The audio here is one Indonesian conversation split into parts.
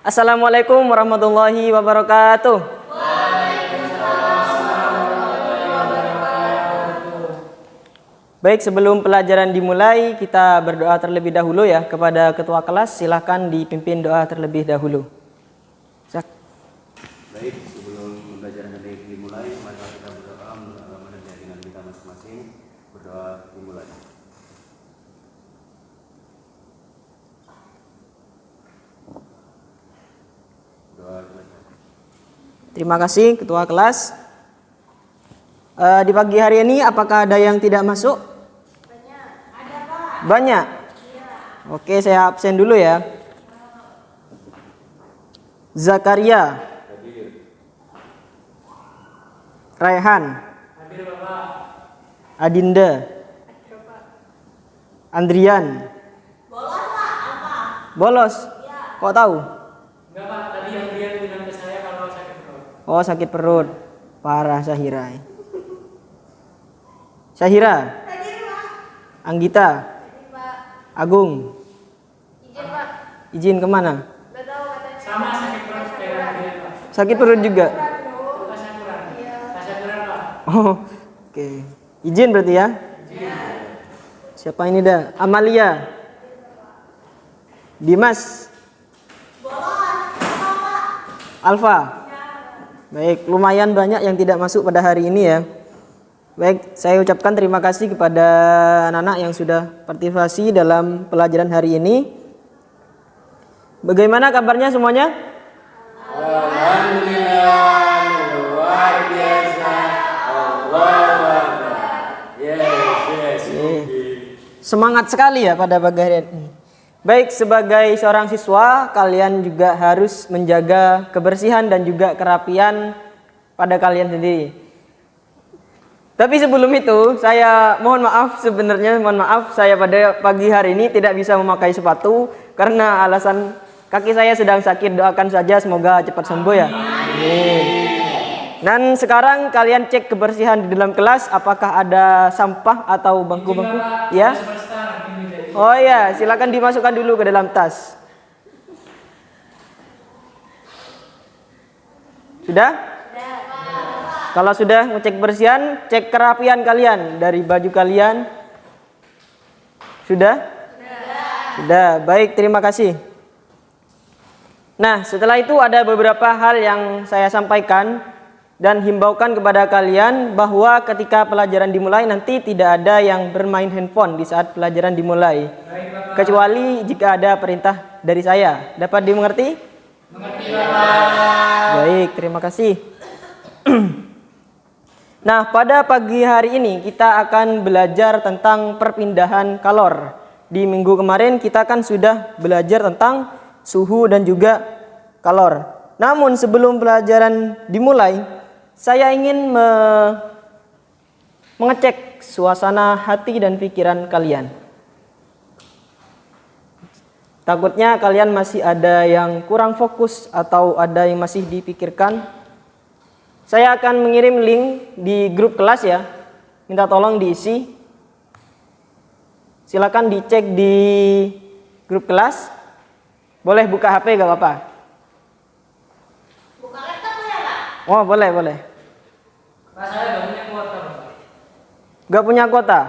Assalamualaikum warahmatullahi wabarakatuh. Baik, sebelum pelajaran dimulai, kita berdoa terlebih dahulu ya kepada ketua kelas. Silahkan dipimpin doa terlebih dahulu. Baik, sebelum pelajaran dimulai, mari kita berdoa menurut agama dan keyakinan kita masing-masing. Berdoa dimulai. Doa dimulai. Terima kasih ketua kelas. Di pagi hari ini apakah ada yang tidak masuk? Banyak. Ada, Pak. Banyak. Iya. Oke, saya absen dulu ya. Zakaria. Hadir. Raihan. Hadir Bapak. Adinda. Ada, Pak. Andrian. Bolos, Pak. Apa? Bolos. Iya. Kok tahu? Enggak Pak, tadi yang dia bilang ke saya kalau sakit perut. Oh, sakit perut. Parah Syahira. Syahira. Hadir, Pak. Anggita. Hadir, Pak. Agung. Izin, Pak. Izin kemana? Udah tahu katanya. Sama sakit perut kayak dia Pak. Sakit perut juga. Tasnya kurang. Iya. Tasnya kurang Pak. Oh, oke. Izin berarti ya? Siapa ini dah? Amalia. Dimas. Bolos. Apa, Pak? Alfa. Ya. Baik, lumayan banyak yang tidak masuk pada hari ini ya. Baik, saya ucapkan terima kasih kepada anak-anak yang sudah partisipasi dalam pelajaran hari ini. Bagaimana kabarnya semuanya? Alhamdulillah, luar biasa. Allahu Akbar. Yes. Semangat sekali ya pada pagi hari ini. Baik, sebagai seorang siswa, kalian juga harus menjaga kebersihan dan juga kerapian pada kalian sendiri. Tapi sebelum itu, saya mohon maaf saya pada pagi hari ini tidak bisa memakai sepatu karena alasan kaki saya sedang sakit. Doakan saja semoga cepat sembuh ya. Amin. Dan sekarang kalian cek kebersihan di dalam kelas, apakah ada sampah atau bangku-bangku? Ya. Superstar ini jadi. Oh ya, silakan dimasukkan dulu ke dalam tas. Sudah? Kalau sudah ngecek kebersihan, cek kerapian kalian dari baju kalian. Sudah? Sudah. Baik, terima kasih. Nah, setelah itu ada beberapa hal yang saya sampaikan dan himbaukan kepada kalian bahwa ketika pelajaran dimulai nanti tidak ada yang bermain handphone di saat pelajaran dimulai. Kecuali jika ada perintah dari saya. Dapat dimengerti? Mengerti Bapak. Baik, terima kasih. Nah, pada pagi hari ini kita akan belajar tentang perpindahan kalor. Di minggu kemarin kita kan sudah belajar tentang suhu dan juga kalor. Namun sebelum pelajaran dimulai, saya ingin mengecek suasana hati dan pikiran kalian. Takutnya kalian masih ada yang kurang fokus atau ada yang masih dipikirkan. Saya akan mengirim link di grup kelas ya. Minta tolong diisi. Silakan dicek di grup kelas. Boleh buka HP gak apa-apa? Buka laptop ya, Pak? Oh, boleh. Pak saya nggak punya kuota Bapak. Gak punya kuota?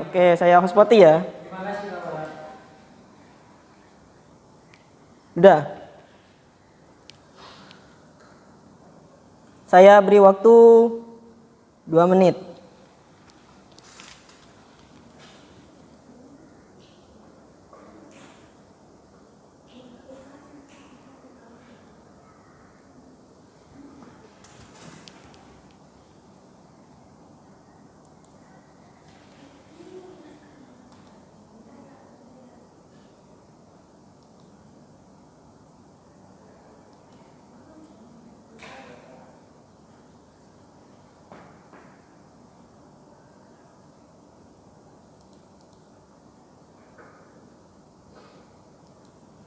Oke, saya hotspot ya. Terima kasih Bapak. Udah. Saya beri waktu 2 menit.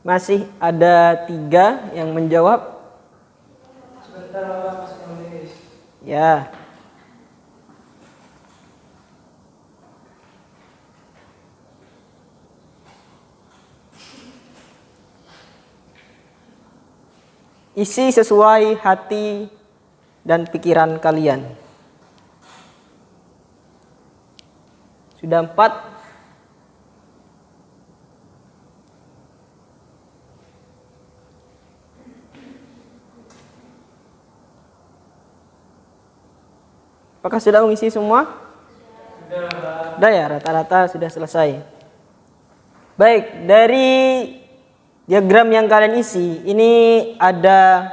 Masih ada 3 yang menjawab. Sebentar Bapak masih menulis. Ya. isi sesuai hati dan pikiran kalian. Sudah 4. Apakah sudah mengisi semua? Sudah ya, rata-rata sudah selesai. Baik, dari diagram yang kalian isi, ini ada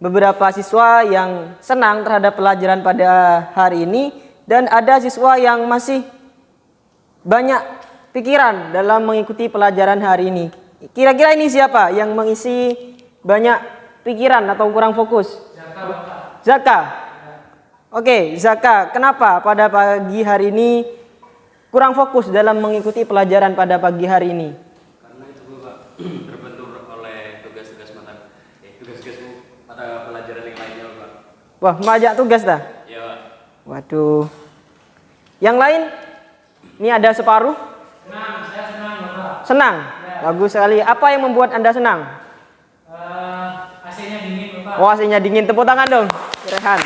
beberapa siswa yang senang terhadap pelajaran pada hari ini, dan ada siswa yang masih banyak pikiran dalam mengikuti pelajaran hari ini. Kira-kira ini siapa yang mengisi banyak pikiran atau kurang fokus? Zaka. Oke, Zaka, kenapa pada pagi hari ini kurang fokus dalam mengikuti pelajaran pada pagi hari ini? Karena itu Bapak terbentur oleh tugas-tugas mata pelajaran yang lainnya Bapak. Wah, majak tugas dah. Iya Pak. Waduh. Yang lain? Ini ada separuh. Senang, saya senang Bapak. Senang. Bagus sekali. Apa yang membuat Anda senang? AC-nya dingin Bapak. Oh, AC-nya dingin. Tepuk tangan dong. Rehan.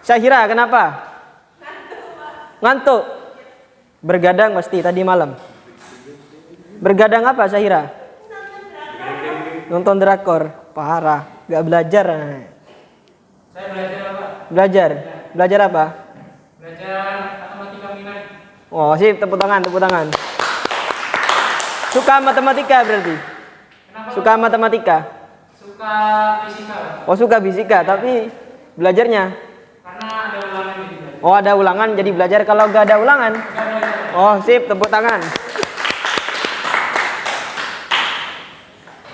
Syahira, kenapa? Ngantuk. Bergadang pasti tadi malam. Bergadang apa Syahira? Nonton drakor. Parah. Gak belajar. Saya belajar Bapak. Belajar. Belajar apa? Belajar matematika minat. Oh, sip. Tepuk tangan, tepuk tangan. Suka matematika berarti? Kenapa? Suka matematika? Suka fisika Bapak. Oh, suka fisika, tapi belajarnya? Karena ada ulangan gitu. Oh, ada ulangan jadi belajar. Kalau gak ada ulangan? Oh, sip. Tepuk tangan.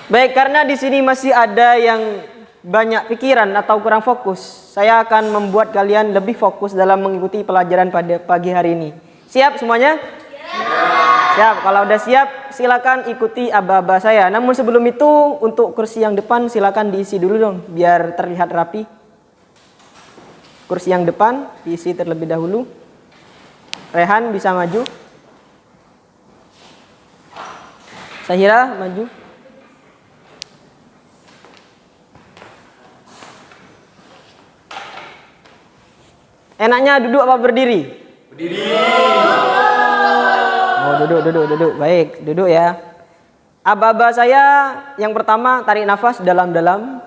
Baik, karena di sini masih ada yang banyak pikiran atau kurang fokus, saya akan membuat kalian lebih fokus dalam mengikuti pelajaran pada pagi hari ini. Siap semuanya? Siap. Kalau udah siap, silakan ikuti aba-aba saya. Namun sebelum itu, untuk kursi yang depan silakan diisi dulu dong, biar terlihat rapi. Kursi yang depan diisi terlebih dahulu. Rehan bisa maju. Syahira maju. Enaknya duduk apa berdiri? Berdiri. Oh, duduk. Baik, duduk ya. Aba-aba saya yang pertama, tarik nafas dalam-dalam.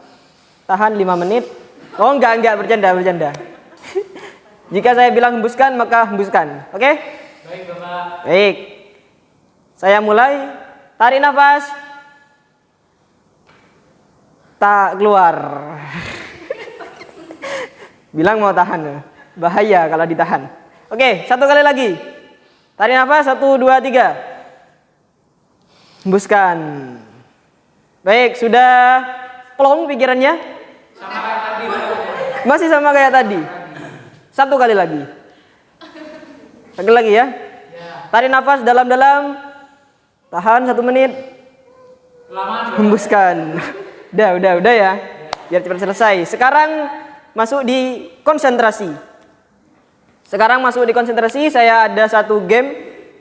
Tahan 5 menit. Oh, enggak, bercanda. Jika saya bilang hembuskan, maka hembuskan. Oke? Baik Bapak. Baik. Saya mulai. Tarik nafas. Tak keluar. Bilang mau tahan. Bahaya kalau ditahan. Oke, 1 kali lagi. Tarik nafas, 1, 2, 3. Hembuskan. Baik, sudah plong pikirannya? Sama kayak tadi Bapak. Masih sama kayak tadi. 1 kali lagi. Sekali lagi ya. Tarik nafas dalam-dalam. Tahan 1 menit. Lama Bapak. Hembuskan. Udah ya. Biar cepat selesai. Sekarang masuk di konsentrasi. Saya ada satu game,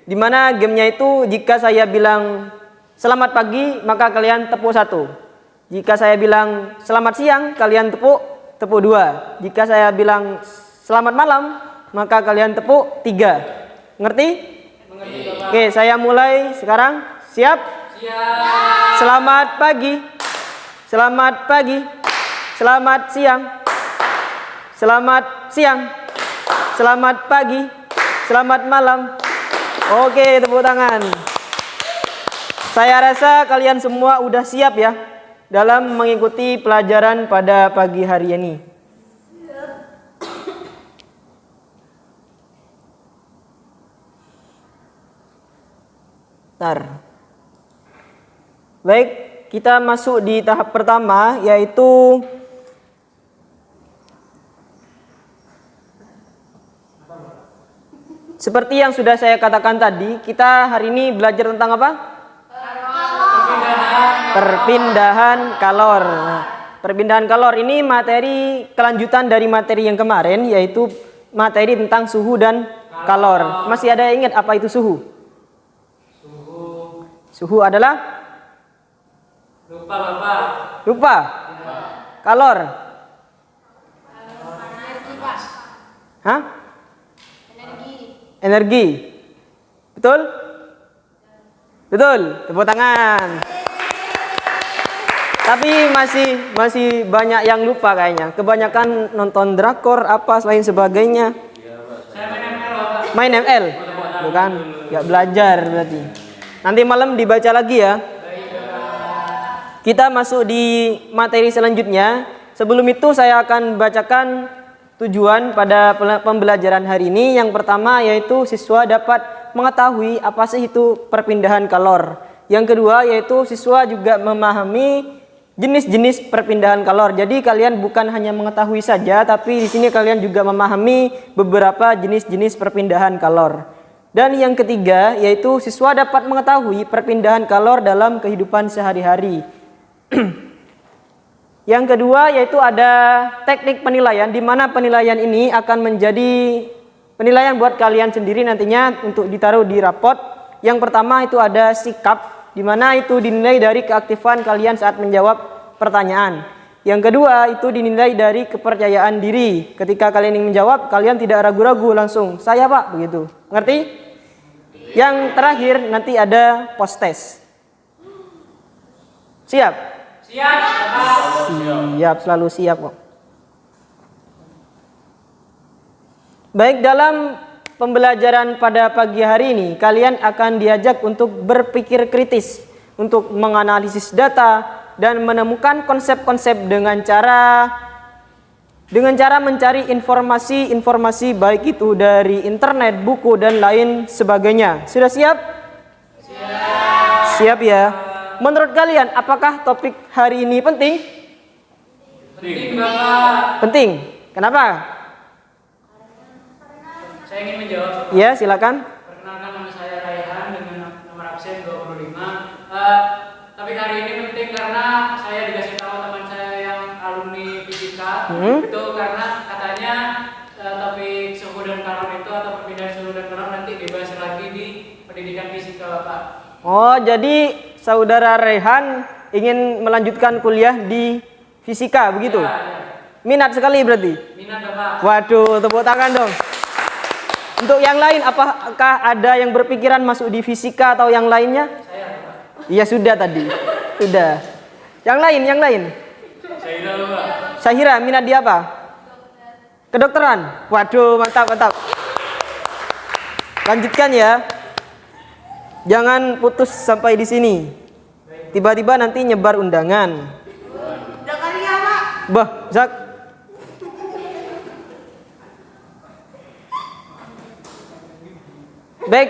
di mana gamenya itu jika saya bilang selamat pagi, maka kalian tepuk 1. Jika saya bilang selamat siang, kalian tepuk 2. Jika saya bilang selamat malam, maka kalian tepuk 3. Ngerti? Mengerti Bapak. Oke, saya mulai sekarang. Siap? Siap. Selamat pagi. Selamat pagi. Selamat siang. Selamat siang. Selamat pagi. Selamat malam. Oke, tepuk tangan. Saya rasa kalian semua udah siap ya dalam mengikuti pelajaran pada pagi hari ini. Bentar. Baik, kita masuk di tahap pertama, yaitu seperti yang sudah saya katakan tadi, kita hari ini belajar tentang apa? Perpindahan kalor. Nah, perpindahan kalor ini materi kelanjutan dari materi yang kemarin, yaitu materi tentang suhu dan kalor. Masih ada yang ingat apa itu suhu? Suhu adalah Lupa Bapak. Lupa. Kalor. Energi, Pak. Hah? Energi. Energi. Betul? Betul. Tepuk tangan. Tapi masih banyak yang lupa kayaknya. Kebanyakan nonton drakor apa lain sebagainya. Saya main ML Bapak. Main ML. Bukan? Gak belajar berarti. Nanti malam dibaca lagi ya. Kita masuk di materi selanjutnya. Sebelum itu saya akan bacakan tujuan pada pembelajaran hari ini. Yang pertama yaitu siswa dapat mengetahui apa sih itu perpindahan kalor. Yang kedua yaitu siswa juga memahami jenis-jenis perpindahan kalor. Jadi kalian bukan hanya mengetahui saja, tapi di sini kalian juga memahami beberapa jenis-jenis perpindahan kalor. Dan yang ketiga yaitu siswa dapat mengetahui perpindahan kalor dalam kehidupan sehari-hari. Yang kedua yaitu ada teknik penilaian, di mana penilaian ini akan menjadi penilaian buat kalian sendiri nantinya untuk ditaruh di rapot. Yang pertama itu ada sikap, di mana itu dinilai dari keaktifan kalian saat menjawab pertanyaan. Yang kedua itu dinilai dari kepercayaan diri. Ketika kalian ingin menjawab, kalian tidak ragu-ragu, langsung saya Pak, begitu. Ngerti? Yang terakhir nanti ada post test. Siap? Siap Bapak. Siap, selalu siap kok. Baik, dalam pembelajaran pada pagi hari ini kalian akan diajak untuk berpikir kritis, untuk menganalisis data dan menemukan konsep-konsep dengan cara mencari informasi baik itu dari internet, buku dan lain sebagainya. Sudah siap? Siap. Siap ya. Menurut kalian apakah topik hari ini penting? Penting Bapak. Penting. Kenapa? Saya ingin menjawab. Ya, silakan. Perkenalkan, nama saya Raihan dengan nomor absen 25. Topik hari ini penting karena saya dikasih tahu teman saya yang alumni fisika. Itu karena katanya topik suhu dan kalor itu atau perpindahan suhu dan kalor nanti dibahas lagi di pendidikan fisika Bapak. Oh, jadi saudara Rehan ingin melanjutkan kuliah di fisika, begitu? Ya. Minat sekali berarti? Minat Bapak. Waduh, tepuk tangan dong. Untuk yang lain, apakah ada yang berpikiran masuk di fisika atau yang lainnya? Saya Bapak. Iya, sudah tadi. Sudah. Yang lain? Saya Bapak. Syahira, minat di apa? Kedokteran. Waduh, mantap. Lanjutkan ya. Jangan putus sampai di sini. Tiba-tiba nanti nyebar undangan. Udah kali ya, Pak. Bah, Zak. Baik.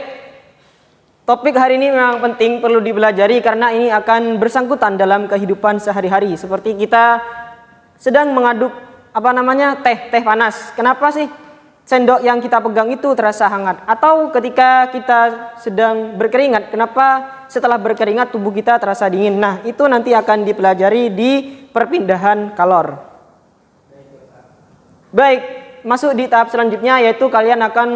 Topik hari ini memang penting, perlu dipelajari karena ini akan bersangkutan dalam kehidupan sehari-hari. Seperti kita sedang mengaduk teh panas. Kenapa sih sendok yang kita pegang itu terasa hangat? Atau ketika kita sedang berkeringat, kenapa setelah berkeringat tubuh kita terasa dingin? Nah, itu nanti akan dipelajari di perpindahan kalor. Baik, masuk di tahap selanjutnya yaitu kalian akan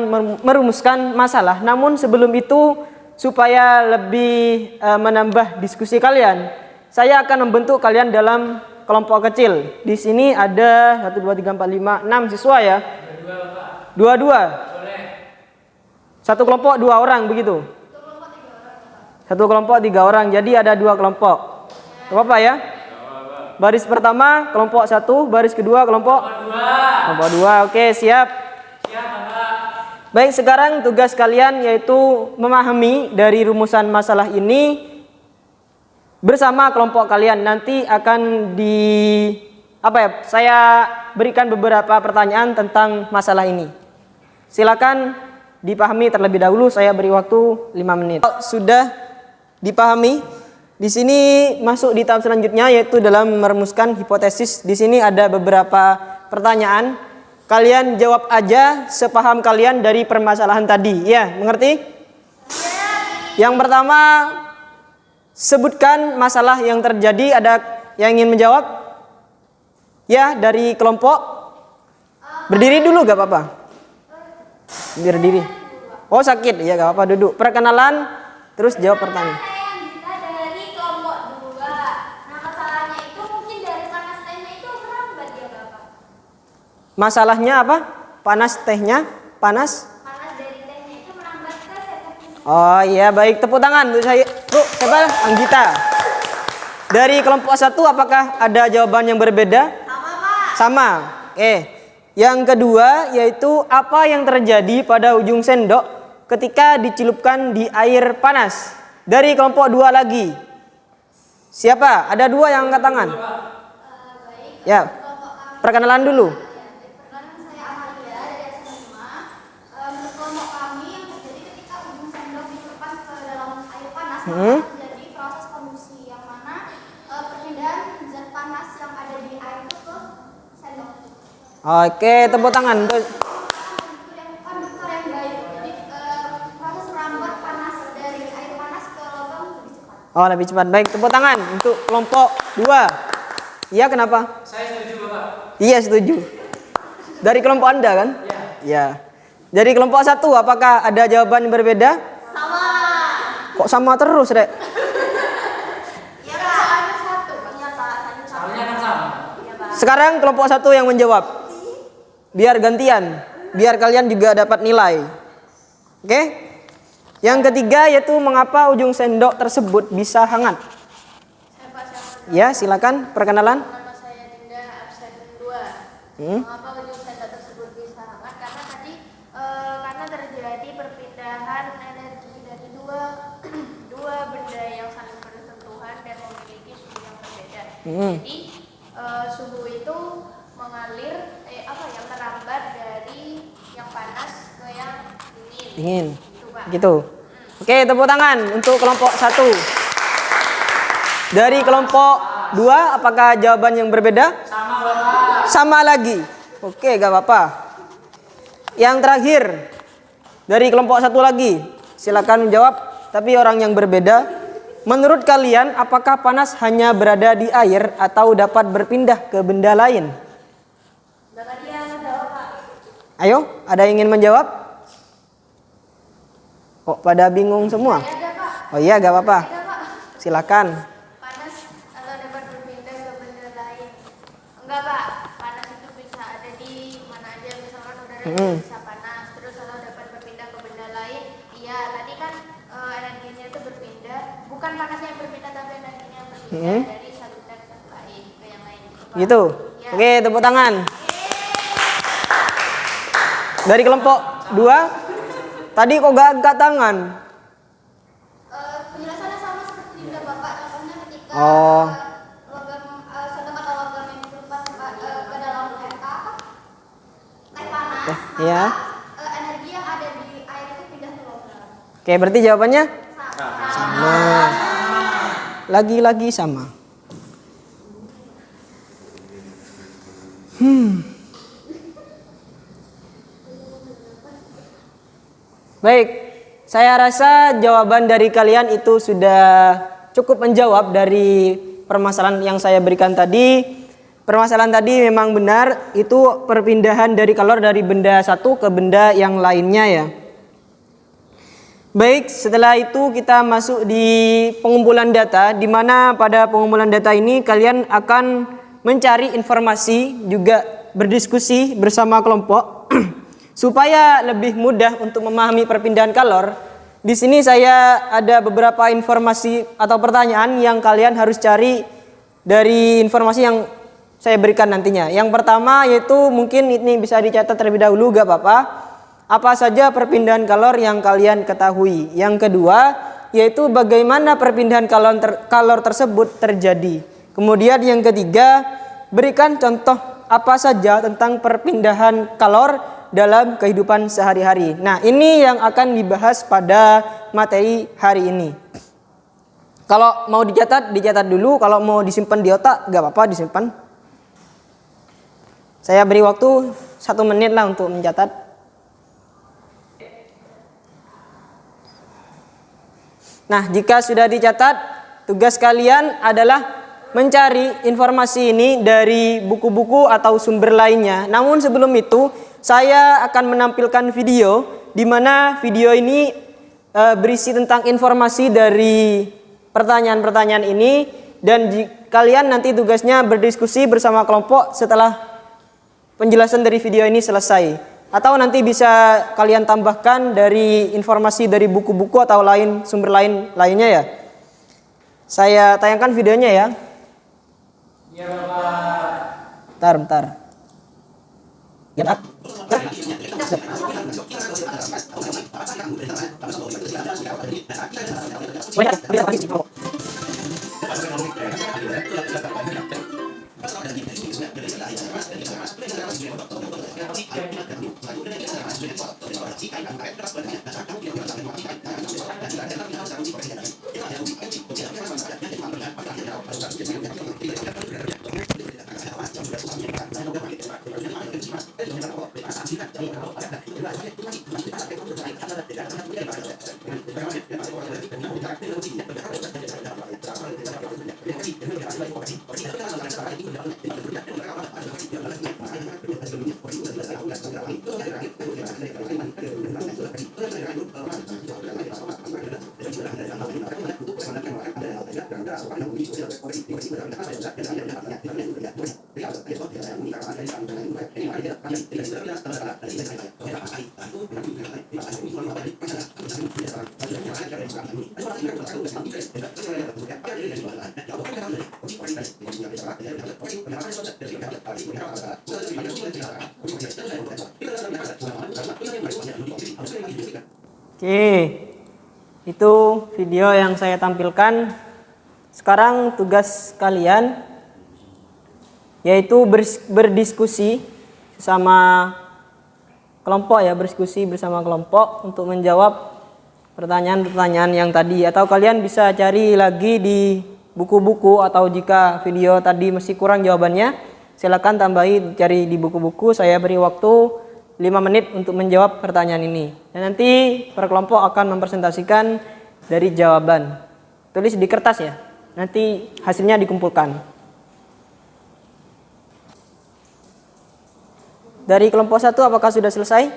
merumuskan masalah. Namun sebelum itu, supaya lebih menambah diskusi kalian, saya akan membentuk kalian dalam kelompok kecil. Di sini ada 1, 2, 3, 4, 5, 6 siswa ya. Dua-dua. Satu kelompok 2 orang begitu. Satu kelompok 3 orang. Jadi ada 2 kelompok. Gak apa-apa ya? Baris pertama kelompok 1, baris kedua kelompok 2. Oke, siap. Baik, sekarang tugas kalian yaitu memahami dari rumusan masalah ini bersama kelompok kalian. Nanti akan saya berikan beberapa pertanyaan tentang masalah ini. Silakan dipahami terlebih dahulu, saya beri waktu 5 menit. Sudah dipahami? Di sini masuk di tahap selanjutnya yaitu dalam merumuskan hipotesis. Di sini ada beberapa pertanyaan. Kalian jawab aja sepaham kalian dari permasalahan tadi. Ya, mengerti? Yang pertama, sebutkan masalah yang terjadi. Ada yang ingin menjawab? Ya, dari kelompok. Berdiri dulu gak apa-apa. Berdiri. Oh, sakit. Ya gak apa-apa, duduk. Perkenalan, terus jawab pertanyaan. Saya Anggita dari kelompok 2. Masalahnya apa? Panas tehnya, panas. Panas dari tehnya itu merambat ke sendok. Oh iya, baik, tepuk tangan untuk saya. Bu, siapa? Anggita. Dari kelompok 1 apakah ada jawaban yang berbeda? Sama, Pak. Sama. Oke. Yang kedua yaitu apa yang terjadi pada ujung sendok ketika dicelupkan di air panas? Dari kelompok 2 lagi. Siapa? Ada 2 yang angkat tangan. Ya. Perkenalan dulu. Perkenalkan saya Amalia dari SMA 5. Menurut kelompok kami yang terjadi ketika ujung sendok dicelupkan ke dalam air panas maka terjadi proses konduksi yang mana perpindahan zat panas yang ada di air itu ke sendok. Oke, tepuk tangan. Konduktor yang baik. Jadi proses merambat panas dari air panas ke logam lebih cepat. Oh, lebih cepat. Baik, tepuk tangan untuk kelompok 2. Iya, kenapa? Saya setuju Bapak. Iya, setuju. Dari kelompok Anda kan? Iya. Dari kelompok 1 apakah ada jawaban yang berbeda? Sama. Kok sama terus, Rek? Iya, Pak. Soalnya satu. Iya, Pak. Soalnya kan sama. Iya, Pak. Sekarang kelompok 1 yang menjawab. Biar gantian, biar kalian juga dapat nilai. Oke? Yang ketiga yaitu mengapa ujung sendok tersebut bisa hangat. Ya, silakan perkenalan. Nama saya Dinda absen 2. Mengapa ujung sendok tersebut bisa hangat? Karena tadi karena terjadi perpindahan energi dari dua benda yang saling bersentuhan dan memiliki suhu yang berbeda. Jadi suhu itu mengalir merambat dari yang panas ke yang Dingin. Gitu, Pak. Gitu. Oke, tepuk tangan untuk kelompok 1. Dari kelompok 2 apakah jawaban yang berbeda? Sama Bapak. Sama lagi. Oke, gak apa-apa. Yang terakhir dari kelompok 1 lagi. Silakan menjawab, tapi orang yang berbeda. Menurut kalian apakah panas hanya berada di air atau dapat berpindah ke benda lain? Bapak dia menjawab, Pak. Ayo, ada yang ingin menjawab? Kok pada bingung semua? Ada, Pak. Oh iya, gak apa-apa. Ada, Pak. Silakan. Panas atau dapat berpindah ke benda lain? Enggak, Pak. Panas itu bisa ada di mana aja. Misalkan udara bisa panas, terus atau dapat berpindah ke benda lain. Iya, tadi kan energinya itu berpindah. Bukan panasnya yang berpindah, tapi energinya yang berpindah dari satu benda ke satu lain ke yang lain. Pak. Gitu. Ya. Oke, tepuk tangan. Dari kelompok 2, tadi kok gak angkat tangan? Penjelasannya sama seperti Dinda Bapak. Contohnya ketika Oh. logam sendok atau logam yang dicelupkan ke dalam teh panas, Iya. maka energi yang ada di air itu pindah ke logam. Oke, berarti jawabannya Sama. sama. Lagi-lagi sama. Baik, saya rasa jawaban dari kalian itu sudah cukup menjawab dari permasalahan yang saya berikan tadi. Permasalahan tadi memang benar, itu perpindahan dari kalor dari benda satu ke benda yang lainnya ya. Baik, setelah itu kita masuk di pengumpulan data, di mana pada pengumpulan data ini kalian akan mencari informasi, juga berdiskusi bersama kelompok supaya lebih mudah untuk memahami perpindahan kalor. Di sini saya ada beberapa informasi atau pertanyaan yang kalian harus cari dari informasi yang saya berikan nantinya. Yang pertama yaitu mungkin ini bisa dicatat terlebih dahulu, gak apa-apa. Apa saja perpindahan kalor yang kalian ketahui. Yang kedua yaitu bagaimana perpindahan kalor tersebut terjadi. Kemudian yang ketiga, berikan contoh apa saja tentang perpindahan kalor dalam kehidupan sehari-hari. Nah, ini yang akan dibahas pada materi hari ini. Kalau mau dicatat, dicatat dulu. Kalau mau disimpan di otak, gak apa-apa disimpan. Saya beri waktu 1 menit lah untuk mencatat. Nah, jika sudah dicatat, tugas kalian adalah mencari informasi ini dari buku-buku atau sumber lainnya. Namun sebelum itu, saya akan menampilkan video di mana video ini berisi tentang informasi dari pertanyaan-pertanyaan ini, dan kalian nanti tugasnya berdiskusi bersama kelompok setelah penjelasan dari video ini selesai. Atau nanti bisa kalian tambahkan dari informasi dari buku-buku atau sumber lainnya ya. Saya tayangkan videonya ya. Iya Bapak. Bentar. Ya, Oke, itu video yang saya tampilkan. Sekarang tugas kalian yaitu berdiskusi sama kelompok ya, berdiskusi bersama kelompok untuk menjawab pertanyaan-pertanyaan yang tadi. Atau kalian bisa cari lagi di buku-buku, atau jika video tadi masih kurang jawabannya, silakan tambahi cari di buku-buku. Saya beri waktu 5 menit untuk menjawab pertanyaan ini. Dan nanti per kelompok akan mempresentasikan dari jawaban. Tulis di kertas ya. Nanti hasilnya dikumpulkan. Dari kelompok 1 apakah sudah selesai?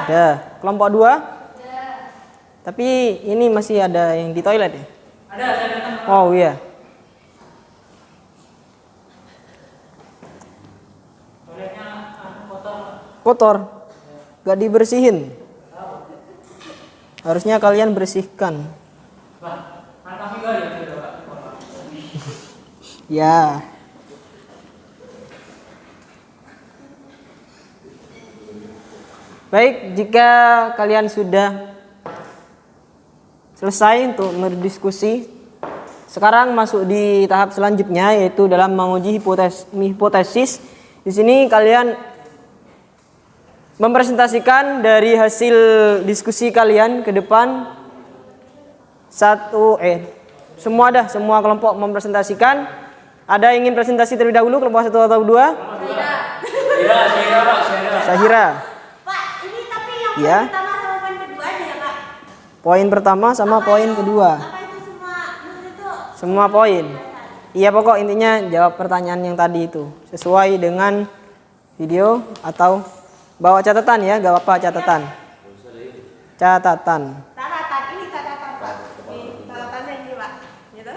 Sudah. Kelompok 2? Tapi ini masih ada yang di toilet ya? Ada, saya datang. Oh iya. Toiletnya kotor. Kotor. Gak dibersihin. Harusnya kalian bersihkan. Wah, kan kami gak ya sudah Pak. Ya. Baik, jika kalian sudah selesai untuk berdiskusi, sekarang masuk di tahap selanjutnya, yaitu dalam menguji hipotesis. Di sini kalian mempresentasikan dari hasil diskusi kalian ke depan. Semua kelompok mempresentasikan. Ada yang ingin presentasi terlebih dahulu, kelompok 1 atau 2? Syahira. Pak, ini tapi yang Iya. pertama sama poin kedua aja ya Pak? Poin pertama sama poin kedua. Apa itu semua? Menurut itu Semua poin. Iya, pokok intinya jawab pertanyaan yang tadi itu sesuai dengan video, atau bawa catatan ya, gak apa-apa catatan. Catatan. catatan, ini catatan Pak. Ini catatannya ini Pak. Gitu.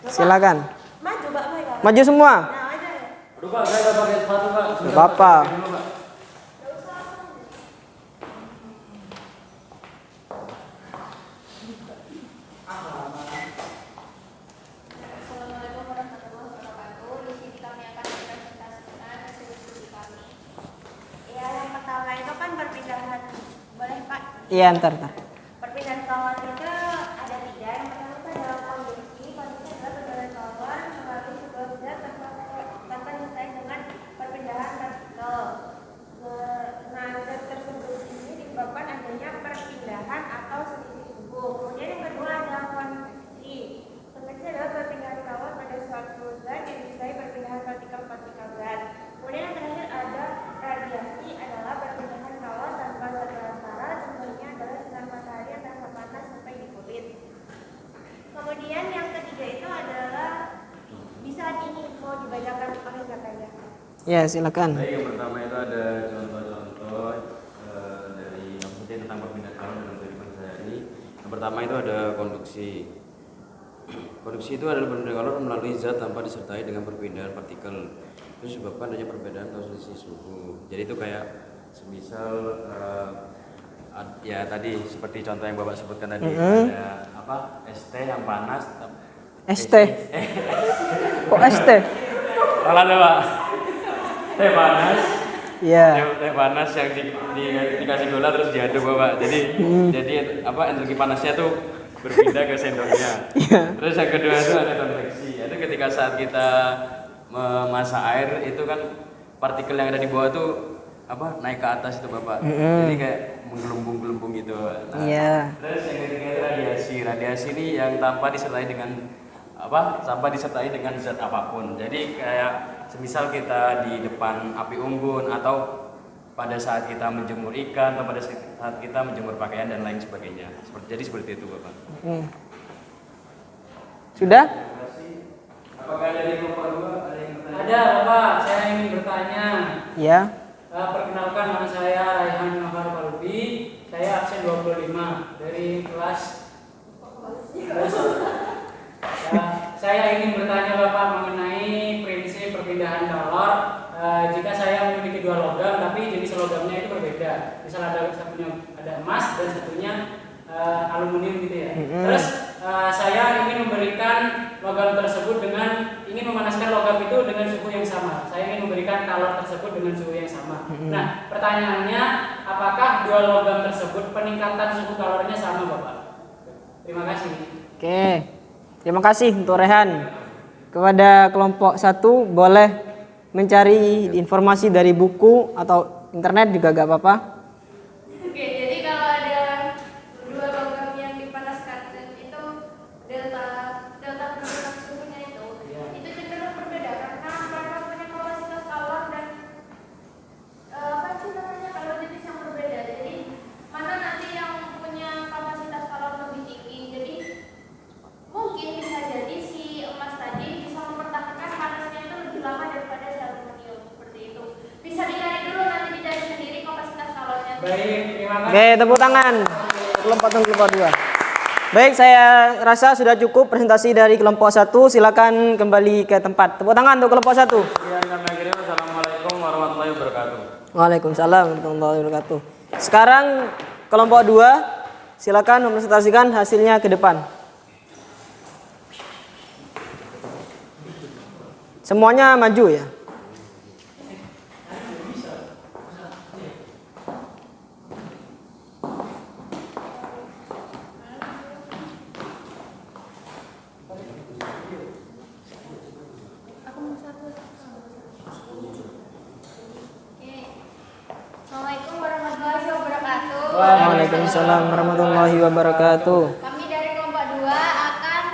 Silakan. Maju Pak, Pak. Maju semua. Nah, aja ya. Aduh Pak, saya udah pakai sepatu Pak. Gak apa-apa. Assalamualaikum warahmatullahi wabarakatuh. Di sini kami akan mempresentasikan hasil studi kami. Ya, yang pertama itu kan perpindahan. Boleh Pak? Iya, ntar. Perpindahan kawan itu ada 3. Yang pertama itu adalah kondisi adalah perpindahan kawan melalui sebuah benda tanpa disertai dengan perpindahan partikel. Nah, zat tersebut ini disebabkan adanya perpindahan atau selisih suhu. Kemudian yang kedua adalah konveksi. Konveksi adalah perpindahan kawan pada suatu zat yang disertai perpindahan partikel-partikel zat. Kemudian yang terakhir ada radiasi, adalah perpindahan kawan tanpa zat perantara. Contohnya adalah sinar matahari yang rasa panas sampai di kulit. Kemudian yang ketiga itu adalah bisa ini mau dibacakan oleh katanya. Ya, silakan. Baik, yang pertama itu ada contoh-contoh dari yang penting tentang perpindahan kawan dalam kehidupan saya ini. Yang pertama itu ada konduksi. Konduksi itu adalah perpindahan kawan antara suatu zat yang disertai perpindahan partikel partikel zat. Kemudian yang kedua adalah radiasi, adalah perpindahan kawan tanpa zat perantara. Contohnya adalah sinar matahari yang rasa panas sampai di kulit. Kemudian yang ketiga itu ada Konduksi itu adalah perpindahan kalor melalui zat tanpa disertai dengan perpindahan partikel. Itu disebabkan adanya perbedaan atau selisih suhu. Jadi itu kayak semisal ya tadi seperti contoh yang Bapak sebutkan tadi, ada apa? ST yang panas. ST. Kok ST? Salah deh, Pak. Teh panas. Iya. Teh panas yang dikasih gula terus diaduk, Bapak. Jadi apa energi panasnya tuh berpindah ke sendoknya. Terus yang kedua itu ada konveksi. Itu ketika saat kita memasak air itu kan partikel yang ada di bawah tuh apa naik ke atas itu, Bapak. Jadi kayak menggelembung-gelembung gitu. Nah, terus yang ketiga itu radiasi. Radiasi ini yang tanpa disertai dengan zat apapun. Jadi kayak semisal kita di depan api unggun atau pada saat kita menjemur ikan atau pada saat kita menjemur pakaian dan lain sebagainya. Jadi seperti itu, Bapak. Sudah? Apakah dari kelompok 2 ada yang bertanya? Ada Bapak, saya ingin bertanya. Ya. Perkenalkan, nama saya Raihan Nahar Kalbi. Saya absen 25 dari kelas. Saya ingin bertanya Bapak mengenai prinsip perpindahan kalor. Jika saya memiliki dua logam tapi jenis logamnya itu berbeda, misal ada satunya ada emas dan satunya aluminium gitu ya. Terus saya ingin memberikan logam tersebut ingin memanaskan logam itu dengan suhu yang sama. Saya ingin memberikan kalor tersebut dengan suhu yang sama. Nah, pertanyaannya, apakah dua logam tersebut peningkatan suhu kalornya sama, Bapak? Terima kasih. Oke. Terima kasih untuk Rehan. Kepada kelompok 1 boleh mencari informasi dari buku atau internet juga gak apa-apa. Oke, jadi kalau ada dua logam yang dipanaskan dan itu delta penurunan suhunya itu cenderung berbeda karena mereka punya kapasitas kalor dan kalor jenis yang berbeda. Jadi mana nanti yang punya kapasitas kalor lebih tinggi. Jadi mungkin bisa jadi si emas tadi bisa mempertahankan panasnya itu lebih lama daripada si aluminium, seperti itu. Bisa dicari dulu, nanti dicari sendiri kapasitas kalornya. Baik, terima kasih. Oke, tepuk tangan. Kelompok 2. Baik, saya rasa sudah cukup presentasi dari kelompok 1. Silakan kembali ke tempat. Tepuk tangan untuk kelompok 1. Sekian kami akhiri. Wassalamualaikum warahmatullahi wabarakatuh. Waalaikumsalam warahmatullahi wabarakatuh. Sekarang kelompok 2, silakan mempresentasikan hasilnya ke depan. Semuanya maju ya. Assalamualaikum warahmatullahi wabarakatuh. Waalaikumsalam warahmatullahi wabarakatuh. Kami dari kelompok 2 akan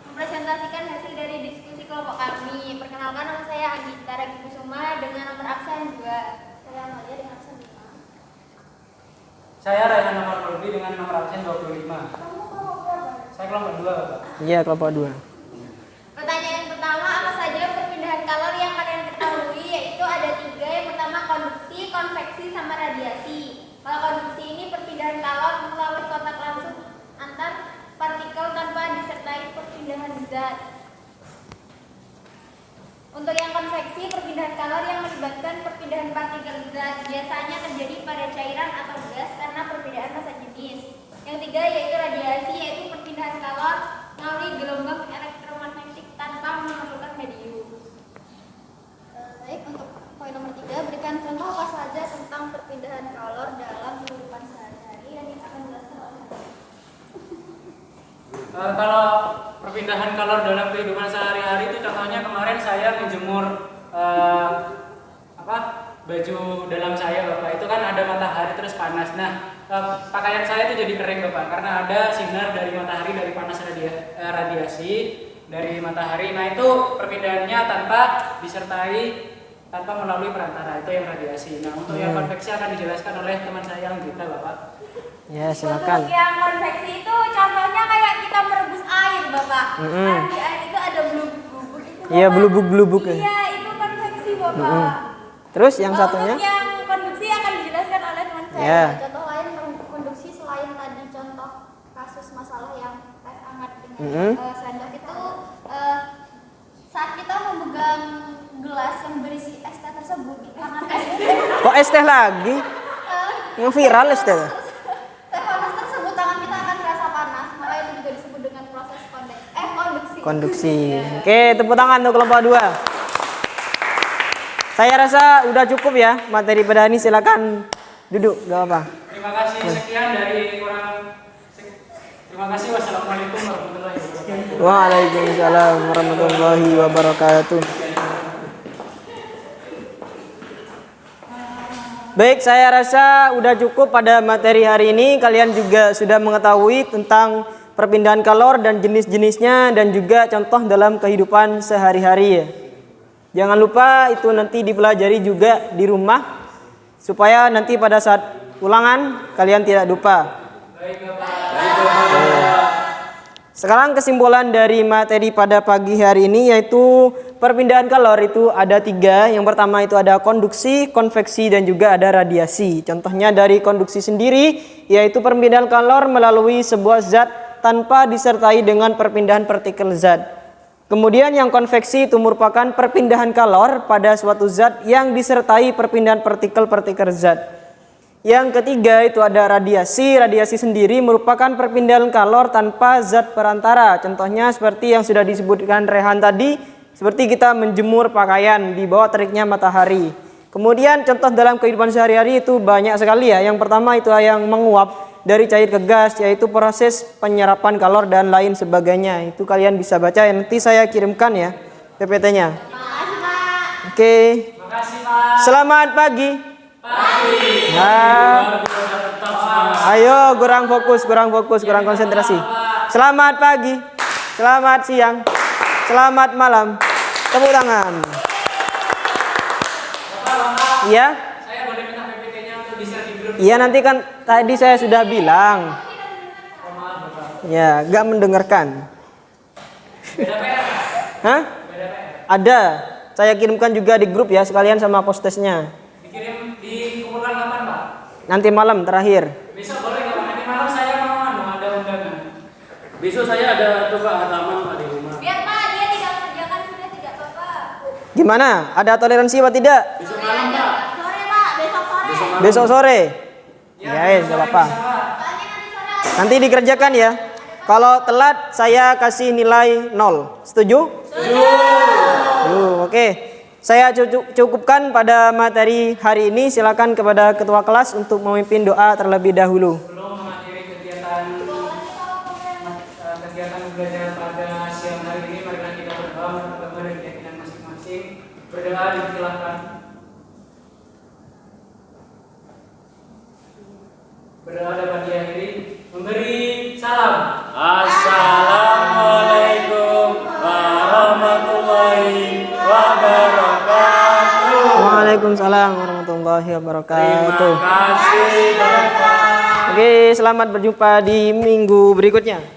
mempresentasikan hasil dari diskusi kelompok kami. Perkenalkan, nama saya Agita Ragi Kusuma dengan nomor absen 2. Saya Amalia dengan absen 5. Saya Raihan Nahar Kalbi dengan nomor absen 25. Kamu kelompok berapa? Saya kelompok 2, Bapak. Iya, kelompok 2. Pertanyaan pertama, apa saja perpindahan kalor yang kalian ketahui? Yaitu ada 3. Yang pertama konduksi, konveksi, sama radiasi. Kalau konduksi ini perpindahan kalor melalui kontak langsung antar partikel tanpa disertai perpindahan zat. Untuk yang konveksi, perpindahan kalor yang melibatkan perpindahan partikel zat biasanya terjadi pada cairan atau gas karena perbedaan massa jenis. Yang 3 yaitu radiasi, yaitu perpindahan kalor melalui gelombang elektromagnetik tanpa memerlukan medium. Baik, untuk poin nomor 3, berikan contoh apa saja tentang perpindahan kalor dalam kehidupan sehari-hari yang akan dijelaskan oleh Kalau perpindahan kalor dalam kehidupan sehari-hari itu contohnya kemarin saya menjemur baju dalam saya, Bapak. Itu kan ada matahari terus panas. Nah, pakaian saya itu jadi kering, Bapak, karena ada sinar dari matahari, dari panas radiasi dari matahari. Nah, itu perpindahannya tanpa melalui perantara, itu yang radiasi. Nah, untuk yang konveksi akan dijelaskan oleh teman saya yang kita, Bapak. Ya, silakan. Untuk yang konveksi itu contohnya kayak kita merebus air, Bapak. Kan di air itu ada blubuk-blubuk itu, Bapak. Iya, blubuk-blubuk ya. Iya, itu konveksi, Bapak. Terus yang satunya? Untuk yang konduksi akan dijelaskan oleh teman saya. Ya. Contoh lain konduksi selain tadi contoh kasus masalah yang teh hangat dengan tersebut tangan Kok es teh lagi? Yang viral es teh. teh panas tersebut tangan kita akan terasa panas, maka itu juga disebut dengan proses konduksi. Konduksi. Oke, tepuk tangan untuk kelompok 2. Saya rasa udah cukup ya materi pada ini, silakan duduk, gak apa-apa. Terima kasih, sekian dari kurang. Terima kasih. Wassalamualaikum warahmatullahi wabarakatuh. Waalaikumsalam warahmatullahi wabarakatuh. Baik, saya rasa udah cukup pada materi hari ini. Kalian juga sudah mengetahui tentang perpindahan kalor dan jenis-jenisnya dan juga contoh dalam kehidupan sehari-hari ya. Jangan lupa itu nanti dipelajari juga di rumah supaya nanti pada saat ulangan kalian tidak lupa. Sekarang kesimpulan dari materi pada pagi hari ini yaitu perpindahan kalor itu ada 3. Yang pertama itu ada konduksi, konveksi, dan juga ada radiasi. Contohnya dari konduksi sendiri yaitu perpindahan kalor melalui sebuah zat tanpa disertai dengan perpindahan partikel zat. Kemudian yang konveksi itu merupakan perpindahan kalor pada suatu zat yang disertai perpindahan partikel-partikel zat. Yang ketiga itu ada radiasi. Radiasi sendiri merupakan perpindahan kalor tanpa zat perantara. Contohnya seperti yang sudah disebutkan Rehan tadi, seperti kita menjemur pakaian di bawah teriknya matahari. Kemudian contoh dalam kehidupan sehari-hari itu banyak sekali ya. Yang pertama itu yang menguap dari cair ke gas, yaitu proses penyerapan kalor dan lain sebagainya. Itu kalian bisa baca, nanti saya kirimkan ya PPT-nya. Oke. Makasih, Pak. Selamat pagi. Pagi. Nah, ayo kurang fokus, kurang konsentrasi. Selamat pagi, selamat siang, selamat malam. Tepuk tangan. Iya. Saya boleh minta PPT-nya untuk di-share di grup. Iya, nanti kan tadi saya sudah bilang. Ya, gak mendengarkan. Beda PR. Hah? Beda PR. Ada. Saya kirimkan juga di grup ya, sekalian sama postesnya. Dikirim dikumpulkan kapan, Pak? Nanti malam terakhir. Besok boleh nggak, Pak? Nanti malam saya mau ada undangan. Besok saya ada tuh Pak hataman Pak di rumah. Biar Pak dia tidak mengerjakan sudah tidak apa-apa. Gimana? Ada toleransi apa tidak? Besok malam Pak. Sore Pak, besok sore. Besok sore. Ya, gak apa-apa. Soalnya nanti sore ada. Nanti dikerjakan ya. Kalau telat saya kasih nilai 0. Setuju? Setuju. Oke. Saya cukupkan pada materi hari ini. Silakan kepada ketua kelas untuk memimpin doa terlebih dahulu. Belum mengakhiri kegiatan belajar pada siang hari ini, marilah kita berdoa menurut agama dan keyakinan masing-masing. Berdoa dipersilahkan. Berdoa dapat diakhiri. Memberi salam. Assalamualaikum warahmatullahi wabarakatuh. Waalaikumsalam warahmatullahi wabarakatuh. Terima kasih Bapak. Oke, selamat berjumpa di minggu berikutnya.